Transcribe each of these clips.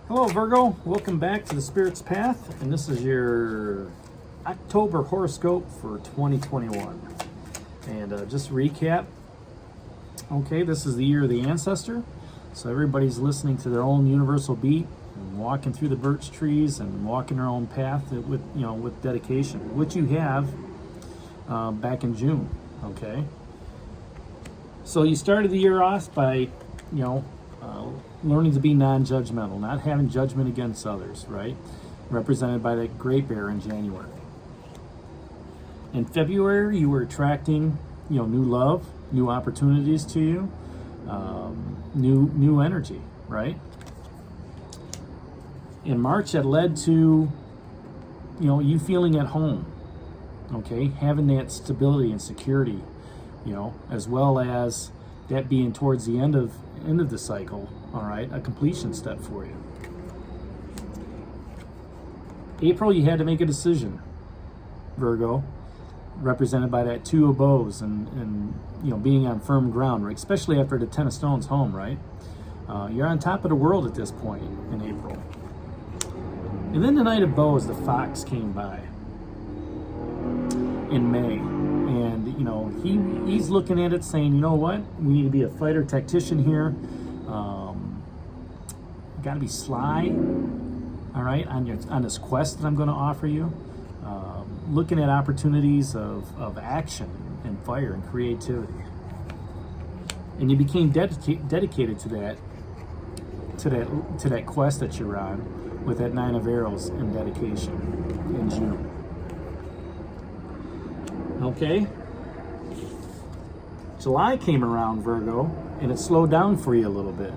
Hello, Virgo. Welcome back to the Spirit's Path, and this is your October horoscope for 2021. And just to recap, okay, this is the year of the ancestor, so everybody's listening to their own universal beat and walking through the birch trees and walking their own path with dedication, which you have back in June. Okay, so you started the year off by learning to be non-judgmental, not having judgment against others, right? Represented by that great bear in January. In February, you were attracting, new love, new opportunities to you, new energy, right? In March, that led to, you feeling at home, okay? Having that stability and security, as well as that being towards the end of the cycle, all right, a completion step for you. April, you had to make a decision, Virgo, represented by that Two of Bows and being on firm ground, right? Especially after the Ten of Stones home, right? You're on top of the world at this point in April. And then the Knight of Bows, the Fox, came by in May. And he's looking at it saying, you know what, we need to be a fighter tactician here. Got to be sly, all right, on this quest that I'm going to offer you. Looking at opportunities of action and fire and creativity. And you became dedicated to that quest that you're on with that Nine of Arrows and dedication in June. Okay. July came around, Virgo, and it slowed down for you a little bit,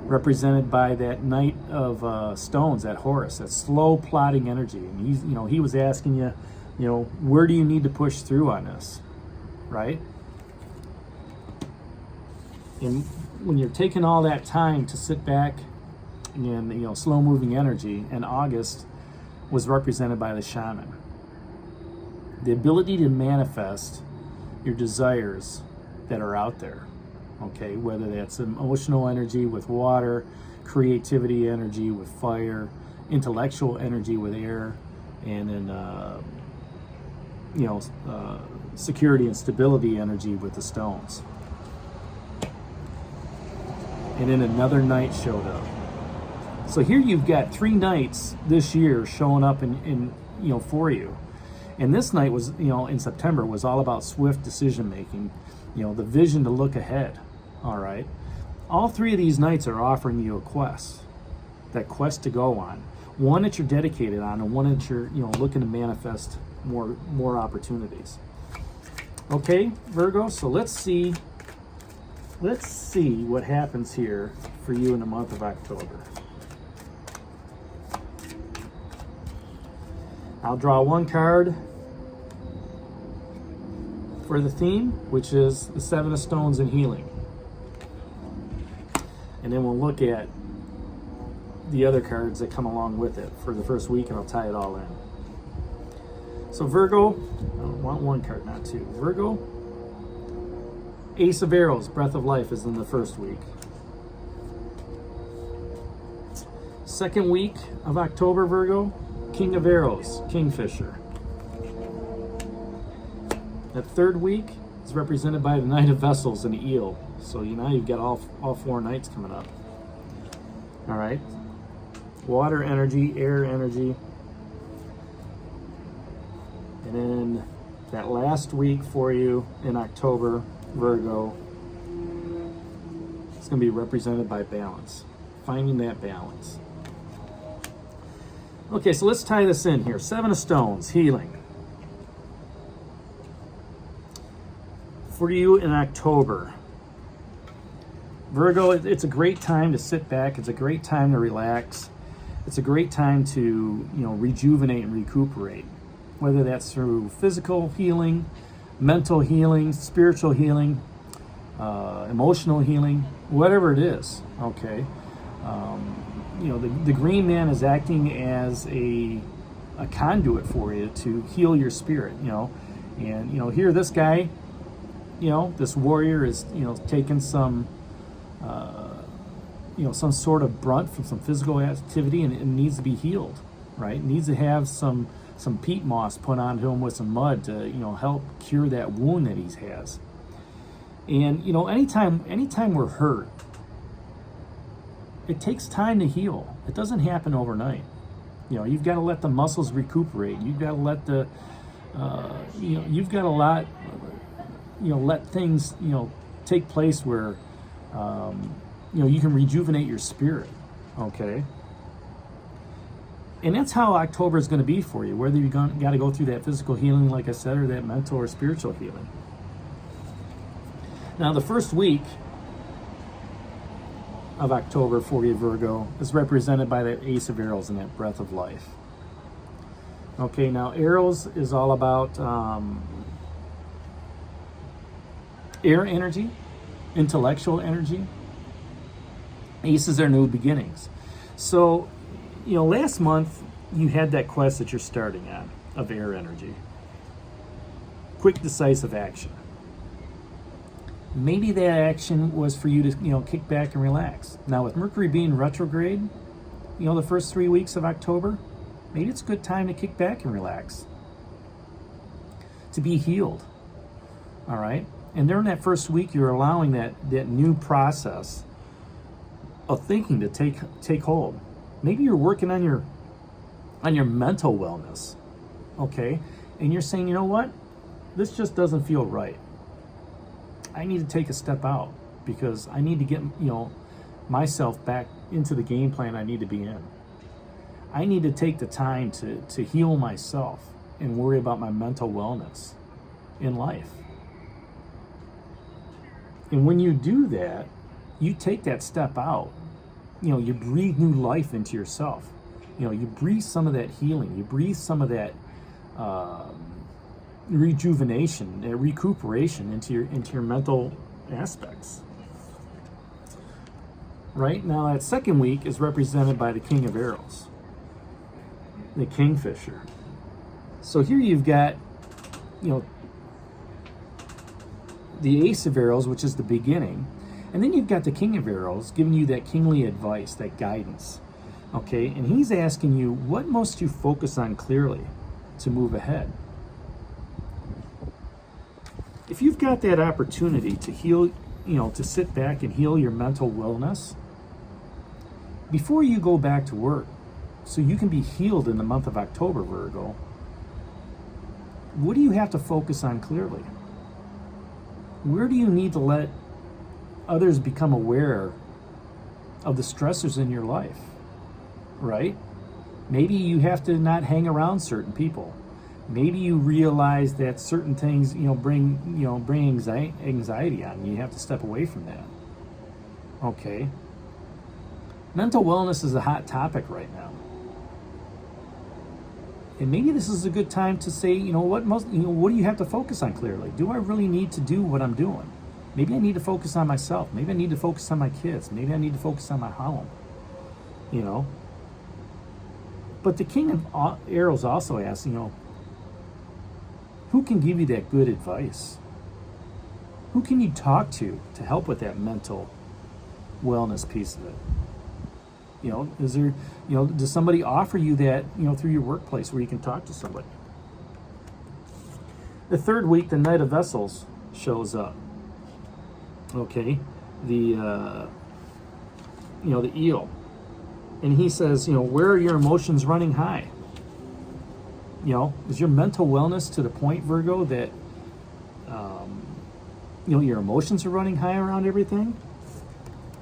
represented by that Knight of Stones, that Horus, that slow plodding energy. And he was asking you, where do you need to push through on this, right? And when you're taking all that time to sit back and slow moving energy, and August was represented by the Shaman. The ability to manifest your desires that are out there, okay? Whether that's emotional energy with water, creativity energy with fire, intellectual energy with air, and then, security and stability energy with the stones. And then another knight showed up. So here you've got 3 knights this year showing up in for you. And this night was, in September, was all about swift decision making, the vision to look ahead. All right. All 3 of these nights are offering you a quest, that quest to go on, one that you're dedicated on, and one that you're, looking to manifest more opportunities. Okay, Virgo. So let's see what happens here for you in the month of October. I'll draw one card for the theme, which is the Seven of Stones and healing. And then we'll look at the other cards that come along with it for the first week, and I'll tie it all in. So Virgo, I want one card, not 2. Virgo, Ace of Arrows, Breath of Life is in the first week. Second week of October, Virgo, King of Arrows, Kingfisher. That third week is represented by the Knight of Vessels and the Eel. So you've got all 4 knights coming up. All right. Water energy, air energy. And then that last week for you in October, Virgo, it's going to be represented by balance. Finding that balance. Okay, so let's tie this in here. 7 of Stones, healing. For you in October, Virgo, it's a great time to sit back. It's a great time to relax. It's a great time to, rejuvenate and recuperate. Whether that's through physical healing, mental healing, spiritual healing, emotional healing, whatever it is, okay? The Green Man is acting as a conduit for you to heal your spirit, And, here this guy, this warrior is, taking some some sort of brunt from some physical activity, and it needs to be healed, right? It needs to have some peat moss put onto him with some mud to help cure that wound that he has. And anytime we're hurt, it takes time to heal. It doesn't happen overnight. You've got to let the muscles recuperate. You've got to let let things take place where you can rejuvenate your spirit. Okay. And that's how October is going to be for you, whether you got to go through that physical healing, like I said, or that mental or spiritual healing. Now, the first week of October for you, Virgo, is represented by that Ace of Arrows and that Breath of Life. Okay, now Arrows is all about air energy, intellectual energy. Aces are new beginnings. So, last month you had that quest that you're starting on of air energy. Quick, decisive action. Maybe that action was for you to, kick back and relax. Now, with Mercury being retrograde, the first 3 weeks of October, maybe it's a good time to kick back and relax. To be healed. All right? And during that first week, you're allowing that new process of thinking to take hold. Maybe you're working on your mental wellness, okay? And you're saying, you know what? This just doesn't feel right. I need to take a step out because I need to get, myself back into the game plan I need to be in. I need to take the time to heal myself and worry about my mental wellness in life. And when you do that, you take that step out, you breathe new life into yourself. You breathe some of that healing. You breathe some of that rejuvenation, recuperation into your mental aspects. Right now, that second week is represented by the King of Arrows, the Kingfisher. So here you've got, the Ace of Arrows, which is the beginning, and then you've got the King of Arrows giving you that kingly advice, that guidance. Okay, and he's asking you, what must you focus on clearly to move ahead? If you've got that opportunity to heal, to sit back and heal your mental wellness, before you go back to work, so you can be healed in the month of October, Virgo, what do you have to focus on clearly? Where do you need to let others become aware of the stressors in your life, right? Maybe you have to not hang around certain people. Maybe you realize that certain things, bring anxiety on you. You have to step away from that. Okay. Mental wellness is a hot topic right now. And maybe this is a good time to say, what do you have to focus on clearly? Do I really need to do what I'm doing? Maybe I need to focus on myself. Maybe I need to focus on my kids. Maybe I need to focus on my home. But the King of Arrows also asks, who can give you that good advice? Who can you talk to help with that mental wellness piece of it? Is there, does somebody offer you that, through your workplace where you can talk to somebody? The third week, the Knight of Vessels shows up. Okay, the eel, and he says, where are your emotions running high? Is your mental wellness to the point, Virgo, that your emotions are running high around everything?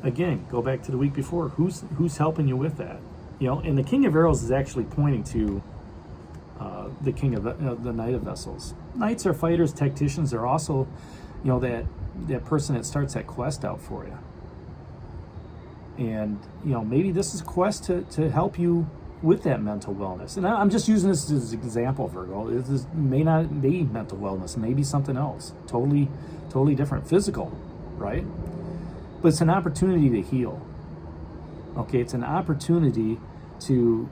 Again, go back to the week before. Who's helping you with that? And the King of Arrows is actually pointing to the King of the Knight of Vessels. Knights are fighters, tacticians. They're also, that person that starts that quest out for you. And maybe this is a quest to help you with that mental wellness. And I'm just using this as an example, Virgo. This may not be mental wellness. It may be something else, totally different, physical, right? But it's an opportunity to heal. Okay, it's an opportunity to,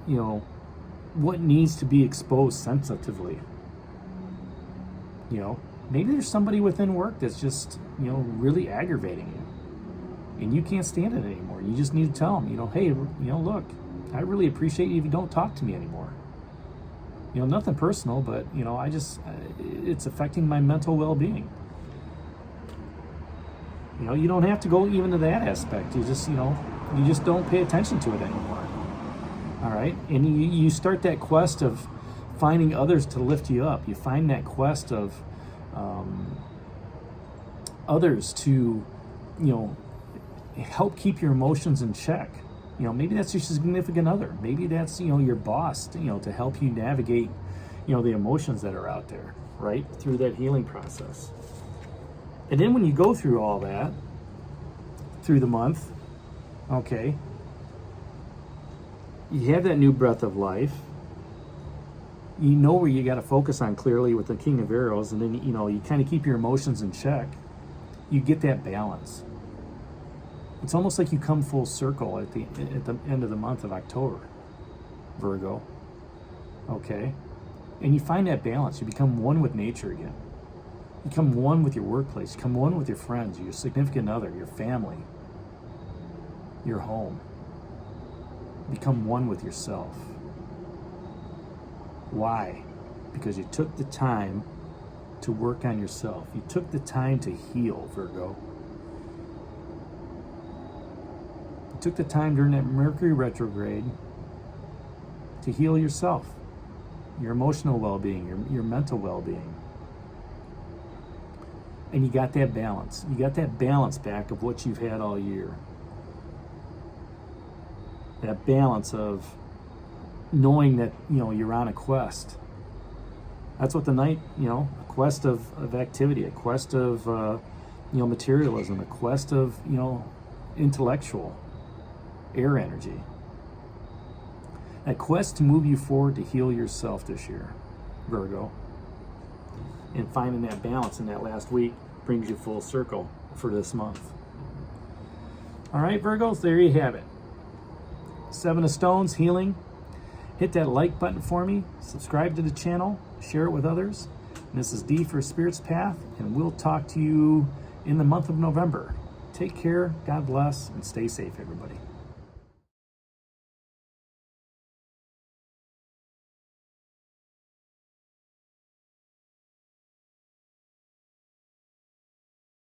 what needs to be exposed sensitively. Maybe there's somebody within work that's just, really aggravating and you can't stand it anymore. You just need to tell them, hey, look, I really appreciate you if you don't talk to me anymore. Nothing personal, but, it's affecting my mental well-being. You don't have to go even to that aspect. You just don't pay attention to it anymore. All right? And you start that quest of finding others to lift you up. You find that quest of others to, help keep your emotions in check. Maybe that's your significant other. Maybe that's, your boss, to help you navigate, the emotions that are out there, right? Through that healing process. And then when you go through all that, through the month, okay, you have that new breath of life. You know where you got to focus on clearly with the King of Arrows, and then, you kind of keep your emotions in check. You get that balance. It's almost like you come full circle at the end of the month of October, Virgo. Okay? And you find that balance. You become one with nature again. You become one with your workplace. You become one with your friends, your significant other, your family, your home. You become one with yourself. Why? Because you took the time to work on yourself. You took the time to heal, Virgo. You took the time during that Mercury retrograde to heal yourself, your emotional well-being, your mental well-being. And you got that balance. You got that balance back of what you've had all year. That balance of knowing that, you're on a quest. That's what the night, a quest of activity, a quest of, materialism, a quest of, intellectual air energy. A quest to move you forward to heal yourself this year, Virgo. And finding that balance in that last week brings you full circle for this month. All right, Virgos, there you have it. 7 of Stones, healing. Hit that like button for me. Subscribe to the channel. Share it with others. And this is D for Spirit's Path, and we'll talk to you in the month of November. Take care, God bless, and stay safe, everybody.